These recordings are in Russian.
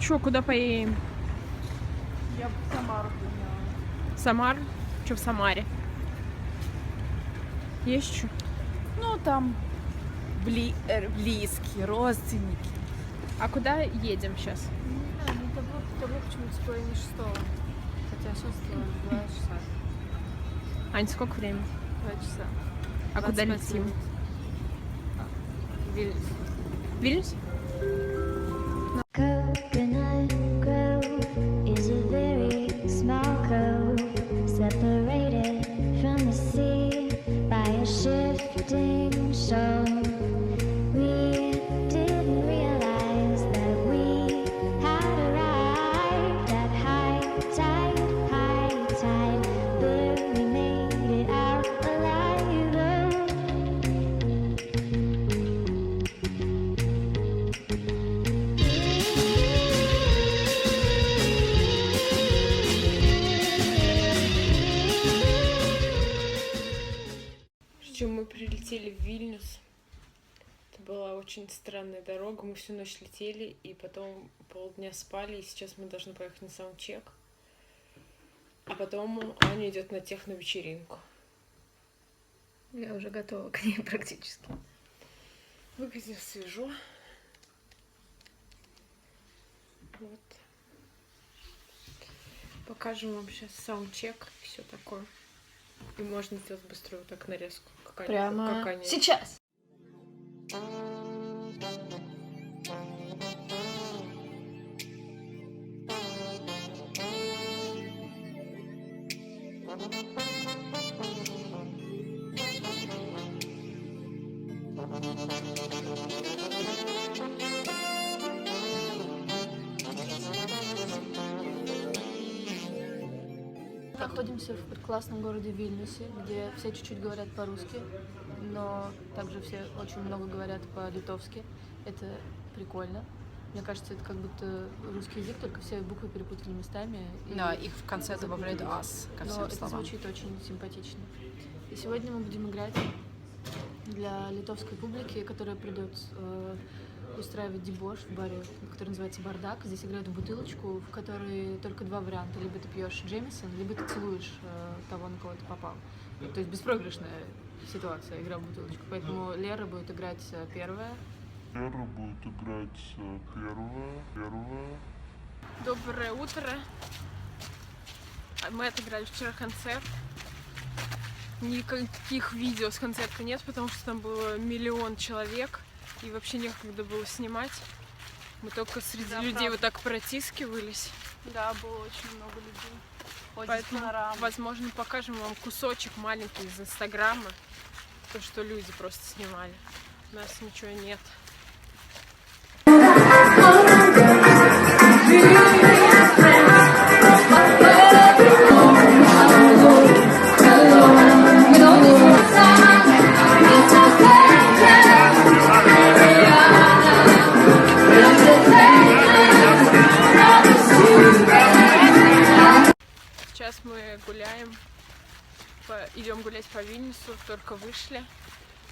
Чё, куда поедем? Я бы в Самару поменяла. Самар? Чё в Самаре? Есть что? Ну, там близкие, родственники. А куда едем сейчас? Не знаю, не того почему-то с половины шестого. Хотя сейчас 2 часа. Ань, сколько времени? 2 часа. А куда 25 летим? минут. Вильнюс. Вильнюс? Coconut Grove is a very small cove separated from the sea by a shifting shore. We didn't realize that we had arrived at high tide. Barely made it out alive. Мы прилетели в Вильнюс. Это была очень странная дорога. Мы всю ночь летели, и потом полдня спали, и сейчас мы должны поехать на саундчек. А потом Аня идет на техно-вечеринку. Я уже готова к ней практически. Выглядит свежо. Вот. Покажем вам сейчас саундчек и все такое. И можно сделать быструю так нарезку. Прямо как они. сейчас. Находимся в прекрасном городе Вильнюсе, где все чуть-чуть говорят по-русски, но также все очень много говорят по-литовски. Это прикольно. Мне кажется, это как будто русский язык, только все буквы перепутали местами. Да, их в конце добавляют ас ко всем но это словам. звучит очень симпатично. И сегодня мы будем играть для литовской публики, которая придет устраивать дебош в баре, который называется «Бардак». Здесь играют в бутылочку, в которой только 2 варианта. Либо ты пьешь Джемисон, либо ты целуешь того, на кого ты попал. То есть беспроигрышная ситуация, игра в бутылочку. Поэтому Лера будет играть первая. Доброе утро. Мы отыграли вчера концерт. Никаких видео с концерта нет, потому что там было 1 миллион человек. И вообще некогда было снимать. Мы только среди людей вот так протискивались. Да, было очень много людей. Поэтому, возможно, покажем вам кусочек маленький из Инстаграма. То, что люди просто снимали. У нас ничего нет. Сейчас мы гуляем, идем гулять по Вильнюсу, только вышли.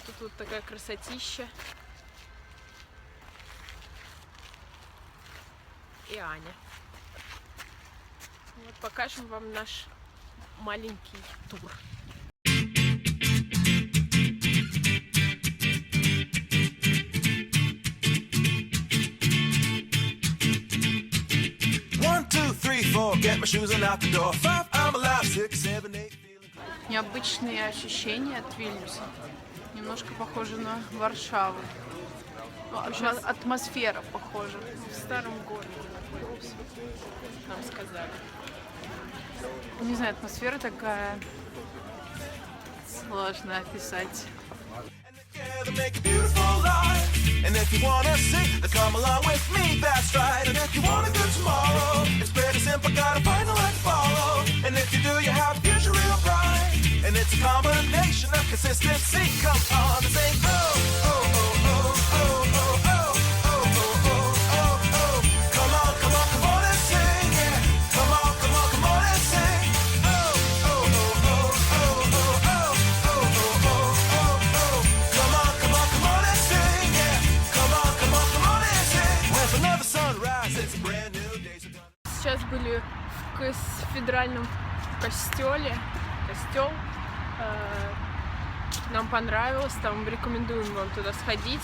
Тут вот такая красотища. И Аня. Вот покажем вам наш маленький тур. Необычные ощущения от Вильнюса. Немножко похоже на Варшаву. Сейчас атмосфера похожа. В старом городе. Нам сказали. Не знаю, атмосфера такая. Сложно описать. And if you wanna see, then come along with me, that's right. And if you want a good tomorrow, it's pretty simple, gotta find a light to follow. And if you do, you have a future real bright. And it's a combination of consistency. Come on and say, oh, oh, oh, oh, oh, oh, oh, oh, oh, oh, oh, oh. Come on, come on, come on and sing, yeah. Come on, come on, come on and sing. Oh, oh, oh, oh, oh, oh, oh, oh, oh, oh, oh, oh. Come on, come on, come on and sing, yeah. Come on, come on, come on and sing. With another sunrise, it's a brand new сейчас были в федеральном костел. Нам понравилось, там рекомендуем вам туда сходить.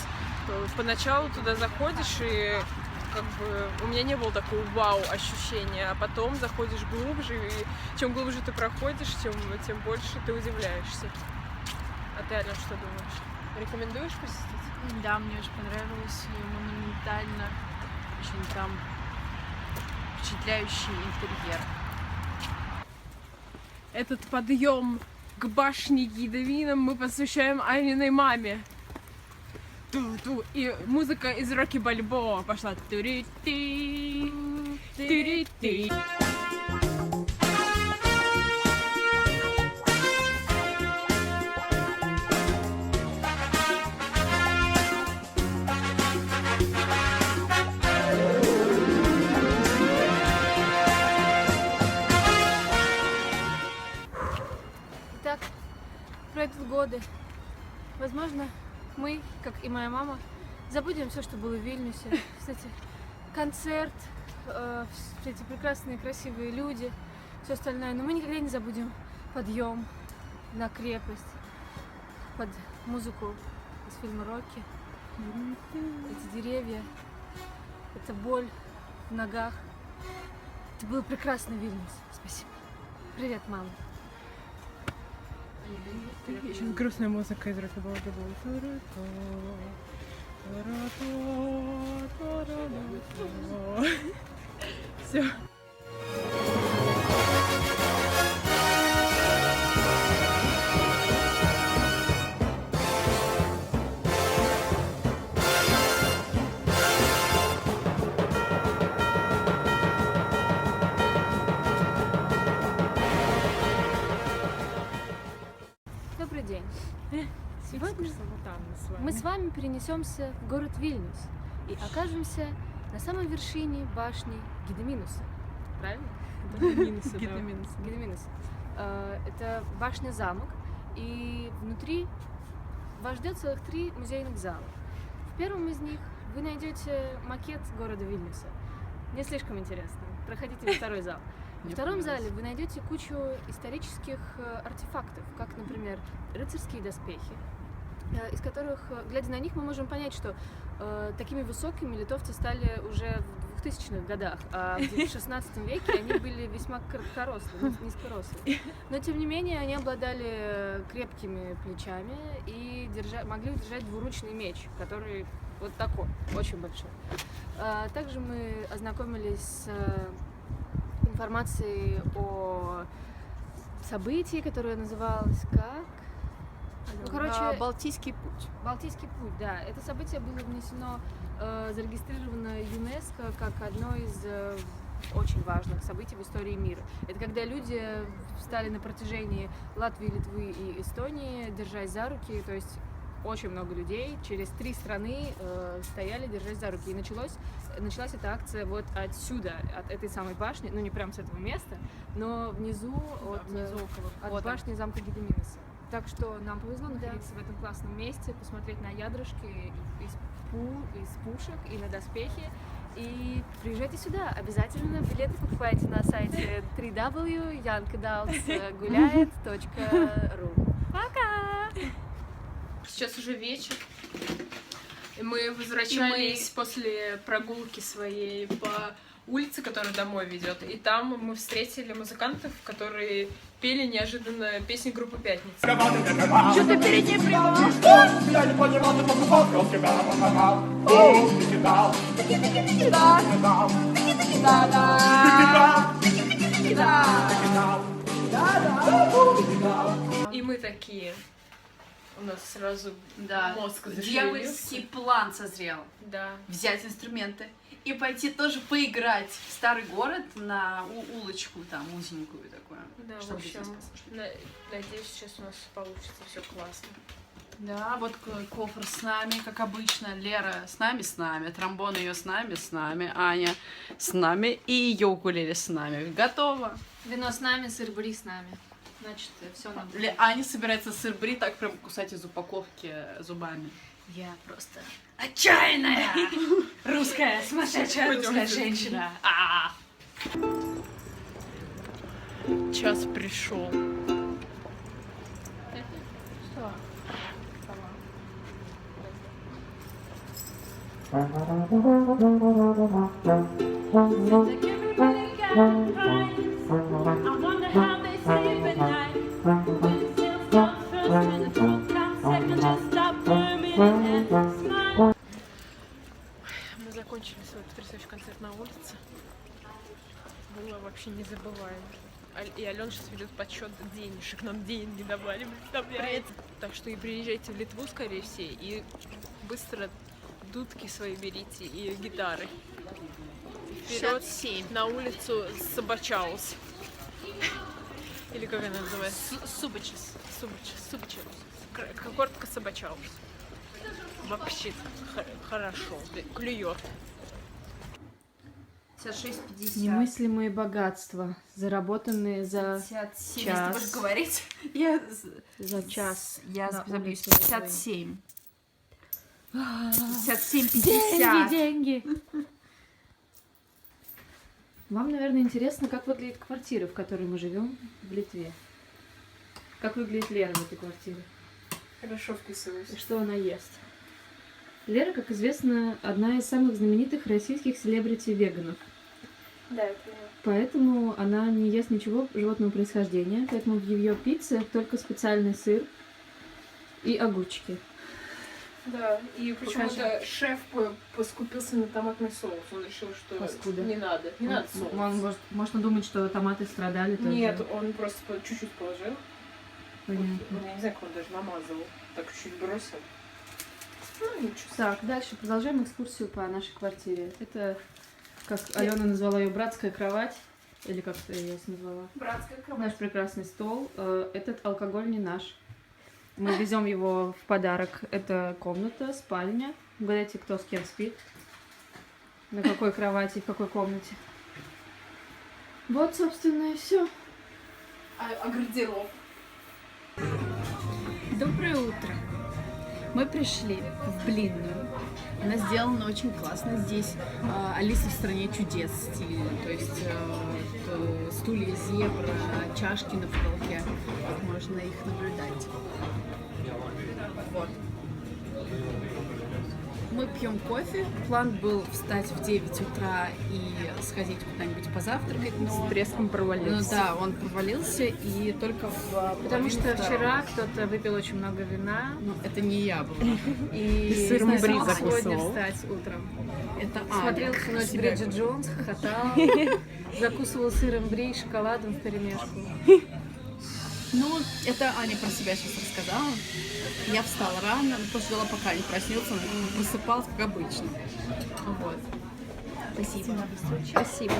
Поначалу туда заходишь, и как бы у меня не было такого вау ощущения, а потом заходишь глубже, и чем глубже ты проходишь, тем больше ты удивляешься. А ты, Аля, что думаешь? Рекомендуешь посетить? Да, мне очень понравилось, монументально, очень там впечатляющий интерьер. Этот подъем к башне Гидемина мы посвящаем Аниной маме. Ту-ту. И музыка из Рокки Бальбоа пошла. Тури-ти, тури-ти. Итак, пройдут годы. Возможно, мы, как и моя мама, забудем все, что было в Вильнюсе. Кстати, концерт, все эти прекрасные, красивые люди, все остальное. Но мы никогда не забудем подъем на крепость под музыку из фильма «Рокки». Эти деревья, эта боль в ногах. Это был прекрасный Вильнюс. Спасибо. Привет, мама. Сейчас грустная музыка из Рокки Бальбоа. Все. Добрый день. Сегодня мы с вами перенесемся в город Вильнюс и окажемся на самой вершине башни Гидеминуса. Правильно? Гидеминуса. Это башня-замок, и внутри вас ждет целых 3 музейных зала. В первом из них вы найдете макет города Вильнюса. Не слишком интересно. Проходите во второй зал. В втором зале вы найдете кучу исторических артефактов, как, например, рыцарские доспехи, из которых, глядя на них, мы можем понять, что такими высокими литовцы стали уже в 2000-х годах, а в 16 веке они были весьма короткорослые, низкорослые. Но, тем не менее, они обладали крепкими плечами и могли удержать двуручный меч, который вот такой, очень большой. Также мы ознакомились с информацией о событии, которое называлось как? Ну, короче, Балтийский путь. Балтийский путь, да. Это событие было внесено, зарегистрировано ЮНЕСКО как одно из очень важных событий в истории мира. Это когда люди встали на протяжении Латвии, Литвы и Эстонии, держась за руки, то есть очень много людей через 3 страны стояли, держась за руки. И началась эта акция вот отсюда, от этой самой башни, ну не прям с этого места, но внизу, от башни замка Гидеминуса. Так что нам повезло находиться в этом классном месте, посмотреть на ядрышки из пушек и на доспехи. И приезжайте сюда, обязательно билеты покупайте на сайте www.yankadals.guляет.ru. Пока! Сейчас уже вечер, и мы возвращались после прогулки своей по улице, которая домой ведет, и там мы встретили музыкантов, которые пели неожиданно песни группы «Пятница». Что-то перед ним прямо. Я не понимал, ты покупал тебя И мы такие... У нас сразу мозг зашевелился. Дьявольский план созрел. Да. Взять инструменты и пойти тоже поиграть в старый город на улочку там узенькую такую. Да, чтобы в общем, здесь послушать. надеюсь, сейчас у нас получится все классно. Да, вот кофр с нами, как обычно. Лера с нами, тромбон ее с нами, Аня с нами и ее укулеле с нами. Готово. Вино с нами, сыр-бри с нами. Значит, все нам. Аня собирается сыр-бри так прям кусать из упаковки зубами. Я просто отчаянная русская, сумасшедшая русская женщина. Час пришел. Мы закончили свой потрясающий концерт на улице. Было вообще незабываемо. И Алена сейчас ведет подсчет денежек. Нам деньги давали, представляете? Так что и приезжайте в Литву, скорее все, и быстро дудки свои берите и гитары. Вперед 57. на улицу Собачаус. Или как она называется? Субачес. Субачаус. Коротко Собачаус. Вообще хорошо. Клюет. 56-50. Немыслимые богатства, заработанные за 57. час. Если ты будешь говорить, я Я забьюсь. улице 57. 57-50. Деньги. Вам, наверное, интересно, как выглядит квартира, в которой мы живем в Литве. Как выглядит Лера в этой квартире? Хорошо вписываюсь. И что она ест? Лера, как известно, одна из самых знаменитых российских селебрити-веганов. Да, это Поэтому она не ест ничего животного происхождения, поэтому в ее пицце только специальный сыр и огурчики. Да, и Покажи. почему-то шеф поскупился на томатный соус. Он решил, что Паскуда. не надо. Не надо соус. Можно думать, что томаты страдали тоже. Нет, он просто чуть-чуть положил. Понятно. Я не знаю, как он даже намазывал. Так чуть бросил. Ну, ничего. Так, дальше продолжаем экскурсию по нашей квартире. Это, как Алена назвала ее, братская кровать. Или как ты ее назвала? Братская Наш прекрасный стол. Этот алкоголь не наш. Мы везем его в подарок. Это комната, спальня. Угадайте, кто с кем спит. На какой кровати, в какой комнате. Вот, собственно, и все. А гардероб? Доброе утро. Мы пришли в блинную. Она сделана очень классно. Здесь Алиса в стране чудес стиль. То есть стулья зебра, чашки на потолке. Можно их наблюдать. Вот. Мы пьем кофе. План был встать в 9 утра и сходить куда-нибудь позавтракать, но... С треском провалился. Ну да, он провалился, и только в... Потому что половине вчера второго. кто-то выпил очень много вина. Ну, это не я была. И сыром не бри смог сегодня закусывал. встать утром. Это Смотрел Аня. всю ночь Себя Бриджит Джонс, хохотал, закусывал сыром бри и шоколадом в перемешку. Ну, это Аня про себя сейчас рассказала. Я встала рано, пождала, пока не проснется, высыпалась, как обычно. Вот. Спасибо. Спасибо.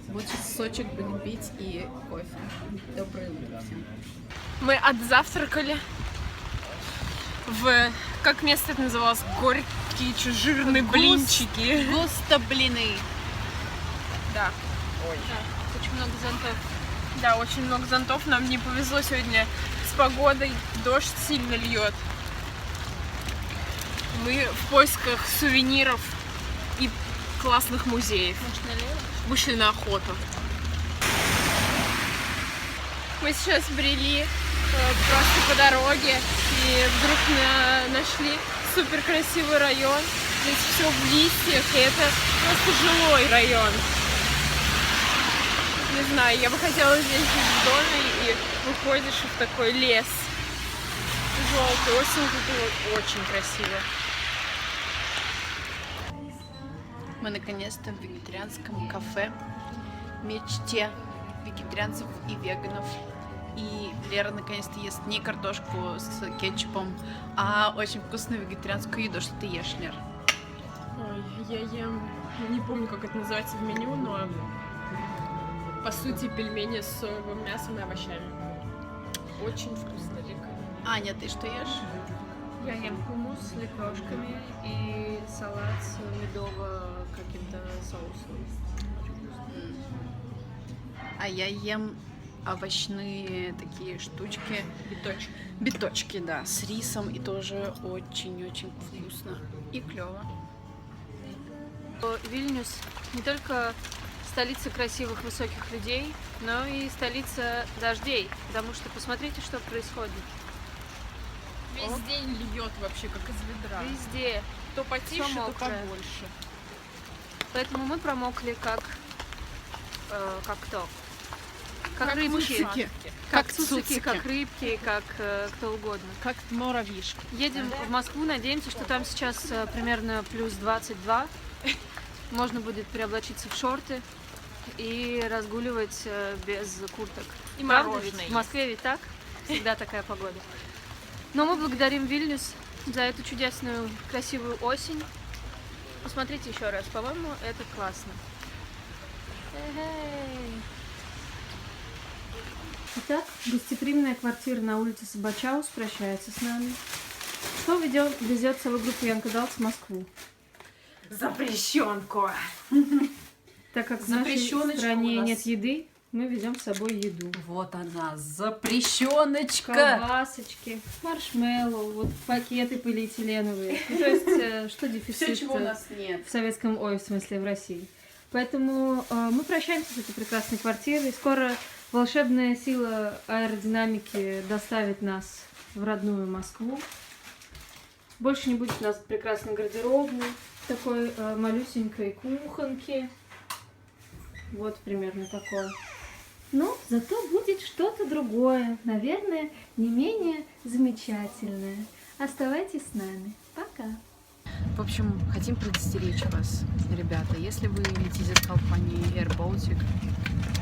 Вот сейчас сочек будем пить и кофе. Доброе утро всем. Мы отзавтракали в... Как место это называлось? Горькие жирные блинчики. Густо блины. Да. Очень много зонтов. Да, очень много зонтов. Нам не повезло сегодня с погодой. Дождь сильно льет. Мы в поисках сувениров и классных музеев. Вышли на охоту. Мы сейчас брели просто по дороге и вдруг нашли супер красивый район. Здесь все в листьях, и это просто жилой район. Не знаю, я бы хотела здесь жить в доме, и выходишь в такой лес желтый. Осень тут очень красиво. Мы наконец-то в вегетарианском кафе, мечте вегетарианцев и веганов. И Лера наконец-то ест не картошку с кетчупом, а очень вкусную вегетарианскую еду. Что ты ешь, Лер? Ой, я ем, не помню, как это называется в меню, но по сути пельмени с соевым мясом и овощами. Очень вкусно, Лика. Аня, ты что ешь? Я ем хумус с лепешками и салат с медово каким-то соусом. А я ем овощные такие штучки. Биточек. Биточки, да, с рисом, и тоже очень-очень вкусно и клево. Вильнюс не только столица красивых высоких людей, но и столица дождей, потому что посмотрите, что происходит. Весь день льет вообще, как из ведра. Везде. То потише, Всё то мокрое. побольше. Поэтому мы промокли как кто? Как рыбки. цуцики. Как Как цуцики, цуцики. как рыбки, как кто угодно. Как муравьишка. Едем в Москву, надеемся, что там сейчас примерно плюс 22. Можно будет переоблачиться в шорты и разгуливать без курток. И Правда мороженое ведь? В Москве ведь так? Всегда такая погода. Но мы благодарим Вильнюс за эту чудесную, красивую осень. Посмотрите еще раз, по-моему, это классно. Итак, гостеприимная квартира на улице Собачаус прощается с нами. Что везет целую группу Янка Далс в Москву? Запрещенку. Так как в нашей Запрещёночка стране у нас. нет еды, мы везем с собой еду. Вот она, запрещеночка. Колбасочки, маршмеллоу, вот пакеты полиэтиленовые. Ну, то есть, что дефицит Все, чего у нас нет. в советском, ой, в смысле, в России. Поэтому мы прощаемся с этой прекрасной квартирой. Скоро волшебная сила аэродинамики доставит нас в родную Москву. Больше не будет у нас прекрасной гардеробной, такой малюсенькой кухонки. Вот примерно такое. Но зато будет что-то другое, наверное, не менее замечательное. Оставайтесь с нами. Пока. В общем, хотим предостеречь вас, ребята. Если вы летите с компанией Air Baltic,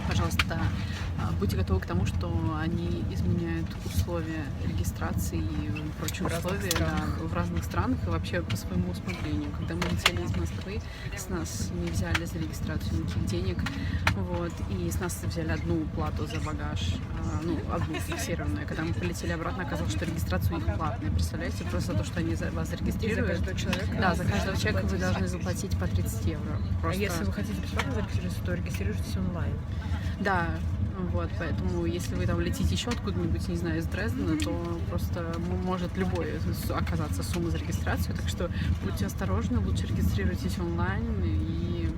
пожалуйста, будьте готовы к тому, что они изменяют условия регистрации и прочие условия в разных странах и вообще по своему усмотрению. Когда мы летели из Москвы, с нас не взяли за регистрацию никаких денег, вот, и с нас взяли одну плату за багаж, одну фиксированную. Когда мы полетели обратно, оказалось, что регистрация у них платная. Представляете, просто за то, что они вас зарегистрируют. За каждого человека? Да, за каждого человека вы должны заплатить по 30 евро. Просто... А если вы хотите бесплатно зарегистрироваться, то регистрируйтесь онлайн. Да, вот, поэтому если вы там летите еще откуда-нибудь, не знаю, из Дрездена, то просто может любой оказаться сумма за регистрацию, так что будьте осторожны, лучше регистрируйтесь онлайн и,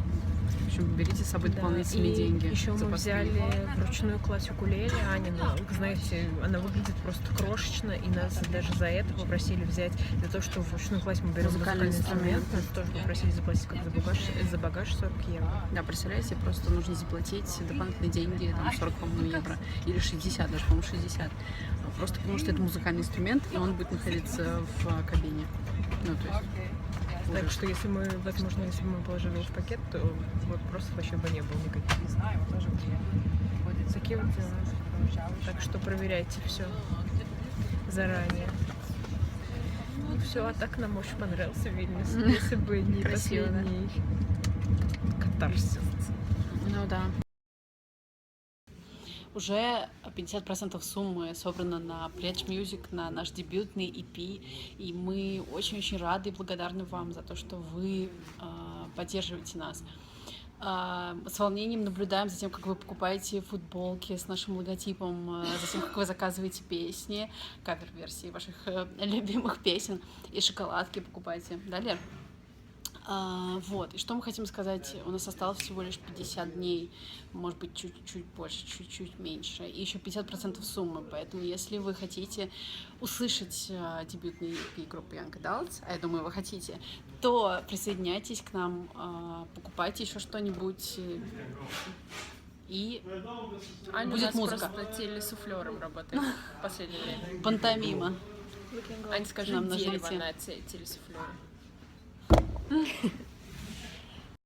в общем, берите с собой дополнительные деньги. Еще мы запасные. взяли вручную класть укулеле Анину. Знаете, она выглядит просто крошечно, и нас даже за это попросили взять, за то, что вручную класть мы берем Музыкальный музыкальный инструмент, инструмент. нас тоже попросили заплатить как за багаж 40 евро. Да, представляете, просто нужно заплатить дополнительные деньги, там 40, по-моему, евро, или 60, даже, по-моему, 60. Просто потому что это музыкальный инструмент, и он будет находиться в кабине. Ну, то есть... Так что если мы, возможно, если бы мы положили его в пакет, то вот просто вообще бы не было никаких. Вот такие вот дела. Так что проверяйте все заранее. Ну все, а так нам очень понравился Вильнюс, если бы не Красиво, да? последний катарсис. Ну да. Уже 50% суммы собрано на Pledge Music, на наш дебютный EP, и мы очень-очень рады и благодарны вам за то, что вы поддерживаете нас. С волнением наблюдаем за тем, как вы покупаете футболки с нашим логотипом, за тем, как вы заказываете песни, кавер-версии ваших любимых песен, и шоколадки покупаете. Да, Лер? Вот, и что мы хотим сказать, у нас осталось всего лишь 50 дней, может быть, чуть-чуть больше, чуть-чуть меньше, и еще 50% суммы, поэтому если вы хотите услышать дебютный EP группы Young Adults, а я думаю, вы хотите, то присоединяйтесь к нам, покупайте еще что-нибудь, и Аня будет у нас музыка. просто телесуфлером работает в последнее время. Пантомима. Ань, скажи Нам на дерево животе. на телесуфлере.